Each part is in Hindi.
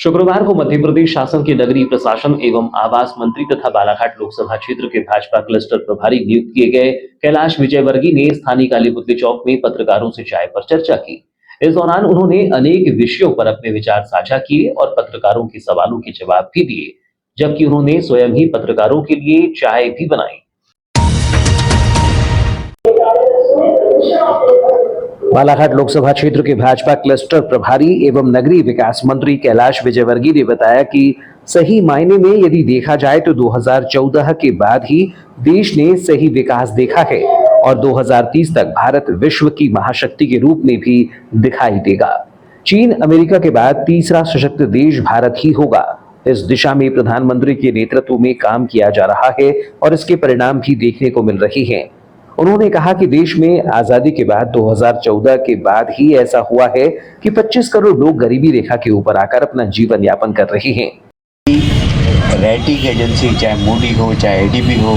शुक्रवार को मध्य प्रदेश शासन के नगरीय प्रशासन एवं आवास मंत्री तथा बालाघाट लोकसभा क्षेत्र के भाजपा क्लस्टर प्रभारी नियुक्त किए गए कैलाश विजयवर्गीय ने स्थानीय कालीपुतली चौक में पत्रकारों से चाय पर चर्चा की। इस दौरान उन्होंने अनेक विषयों पर अपने विचार साझा किए और पत्रकारों के सवालों के जवाब भी दिए, जबकि उन्होंने स्वयं ही पत्रकारों के लिए चाय भी बनाई। बालाघाट लोकसभा क्षेत्र के भाजपा क्लस्टर प्रभारी एवं नगरीय विकास मंत्री कैलाश विजयवर्गीय ने बताया कि सही मायने में यदि देखा जाए तो 2014 के बाद ही देश ने सही विकास देखा है और 2030 तक भारत विश्व की महाशक्ति के रूप में भी दिखाई देगा। चीन, अमेरिका के बाद तीसरा सशक्त देश भारत ही होगा। इस दिशा में प्रधानमंत्री के नेतृत्व में काम किया जा रहा है और इसके परिणाम भी देखने को मिल रहे हैं। उन्होंने कहा कि देश में आजादी के बाद 2014 के बाद ही ऐसा हुआ है कि 25 करोड़ लोग गरीबी रेखा के ऊपर आकर अपना जीवन यापन कर रहे हैं। रेटिंग एजेंसी चाहे मूडी हो चाहे एडीबी हो,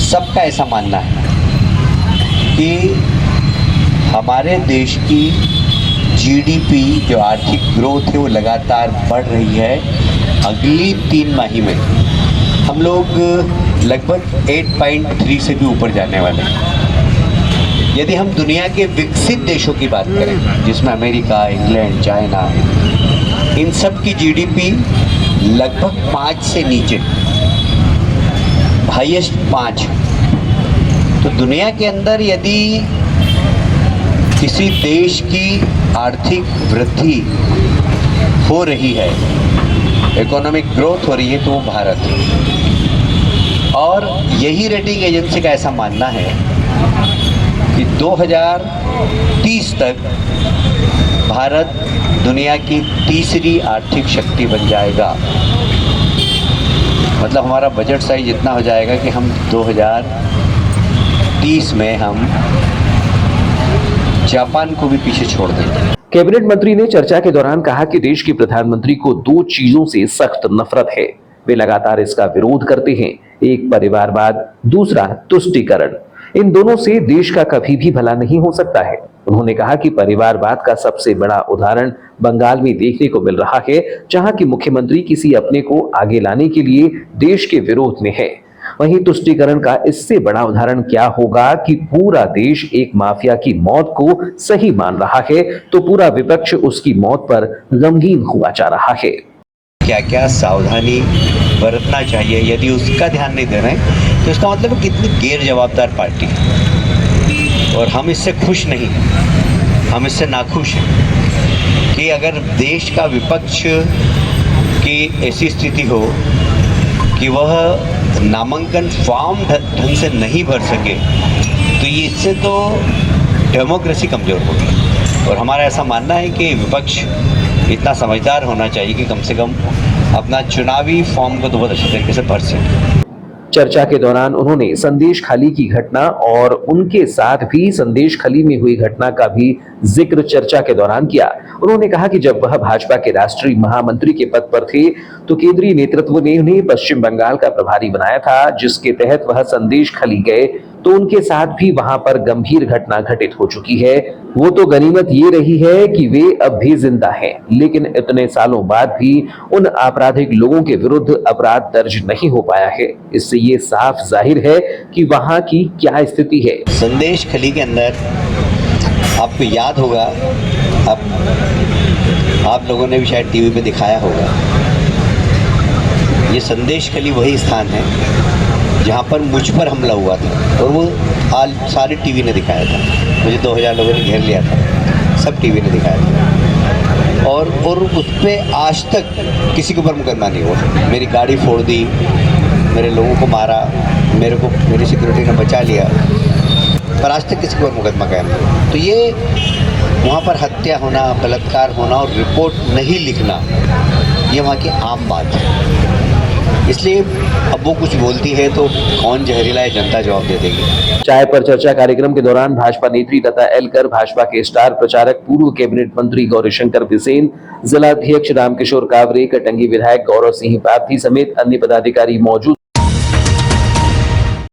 सबका ऐसा मानना है कि हमारे देश की जीडीपी जो आर्थिक ग्रोथ है वो लगातार बढ़ रही है। अगली 3 माही में हम लोग लगभग 8.3 से भी ऊपर जाने वाले हैं। यदि हम दुनिया के विकसित देशों की बात करें, जिसमें अमेरिका, इंग्लैंड, चाइना, इन सब की जीडीपी लगभग 5 से नीचे, हाईएस्ट 5। तो दुनिया के अंदर यदि किसी देश की आर्थिक वृद्धि हो रही है, इकोनॉमिक ग्रोथ हो रही है, तो वो भारत है। और यही रेटिंग एजेंसी का ऐसा मानना है कि 2030 तक भारत दुनिया की तीसरी आर्थिक शक्ति बन जाएगा। मतलब हमारा बजट साइज इतना हो जाएगा कि हम 2030 में हम जापान को भी पीछे छोड़ देंगे। कैबिनेट मंत्री ने चर्चा के दौरान कहा कि देश के प्रधानमंत्री को 2 चीजों से सख्त नफरत है। वे लगातार इसका विरोध करते हैं, एक परिवारवाद, दूसरा तुष्टीकरण। इन दोनों से देश का कभी भी भला नहीं हो सकता है। उन्होंने कहा कि परिवारवाद का सबसे बड़ा उदाहरण बंगाल में देखने को मिल रहा है, जहां की मुख्यमंत्री किसी अपने को आगे लाने के लिए देश के विरोध में है। वहीं तुष्टीकरण का इससे बड़ा उदाहरण क्या होगा कि पूरा देश एक माफिया की मौत को सही मान रहा है, तो पूरा विपक्ष उसकी मौत पर गमगीन हुआ जा रहा है। क्या क्या सावधानी बरतना चाहिए, यदि उसका ध्यान नहीं दे रहे हैं तो इसका मतलब कितनी गैर जवाबदार पार्टी है। और हम इससे खुश नहीं हैं, हम इससे नाखुश हैं कि अगर देश का विपक्ष की ऐसी स्थिति हो कि वह नामांकन फॉर्म ढंग से नहीं भर सके, तो ये इससे तो डेमोक्रेसी कमज़ोर होगी। और हमारा ऐसा मानना है कि विपक्ष इतना समझदार होना चाहिए कि कम से कम अपना चुनावी फॉर्म को तो बहुत अच्छे तरीके से भर सके। चर्चा के दौरान उन्होंने संदेश खाली की घटना और उनके साथ भी संदेश खाली में हुई घटना का भी जिक्र चर्चा के दौरान किया। उन्होंने कहा कि जब वह भाजपा के राष्ट्रीय महामंत्री के पद पर थे तो केंद्रीय नेतृत्व ने उन्हें पश्चिम बंगाल का प्रभारी बनाया था, जिसके तहत वह संदेश खाली गए तो उनके साथ भी वहां पर गंभीर घटना घटित हो चुकी है। वो तो गनीमत ये रही है कि वे अब भी जिंदा हैं, लेकिन इतने सालों बाद भी उन आपराधिक लोगों के विरुद्ध अपराध दर्ज नहीं हो पाया है। इससे ये साफ जाहिर है कि वहां की क्या स्थिति है। संदेश खली के अंदर आपको याद होगा, आप लोगों ने भी शायद टीवी पे दिखाया होगा, ये संदेश खली वही स्थान है जहाँ पर मुझ पर हमला हुआ था और वो हाल सारे टीवी ने दिखाया था। मुझे 2000 लोगों ने घेर लिया था, सब टीवी ने दिखाया था। और उस पर आज तक किसी के ऊपर मुकदमा नहीं हुआ। मेरी गाड़ी फोड़ दी, मेरे लोगों को मारा, मेरी सिक्योरिटी ने बचा लिया, पर आज तक किसी के ऊपर मुकदमा कायम नहीं हुआ। तो ये वहाँ पर हत्या होना, बलात्कार होना और रिपोर्ट नहीं लिखना, ये वहाँ की आम बात है। इसलिए अब वो कुछ बोलती है तो कौन जहरीला है, जनता जवाब दे देगी। चाय पर चर्चा कार्यक्रम के दौरान भाजपा नेत्री लता एलकर, भाजपा के स्टार प्रचारक पूर्व कैबिनेट मंत्री गौरीशंकर बिसेन, जिलाध्यक्ष रामकिशोर कावरे, कटंगी विधायक गौरव सिंह पार्थी समेत अन्य पदाधिकारी मौजूद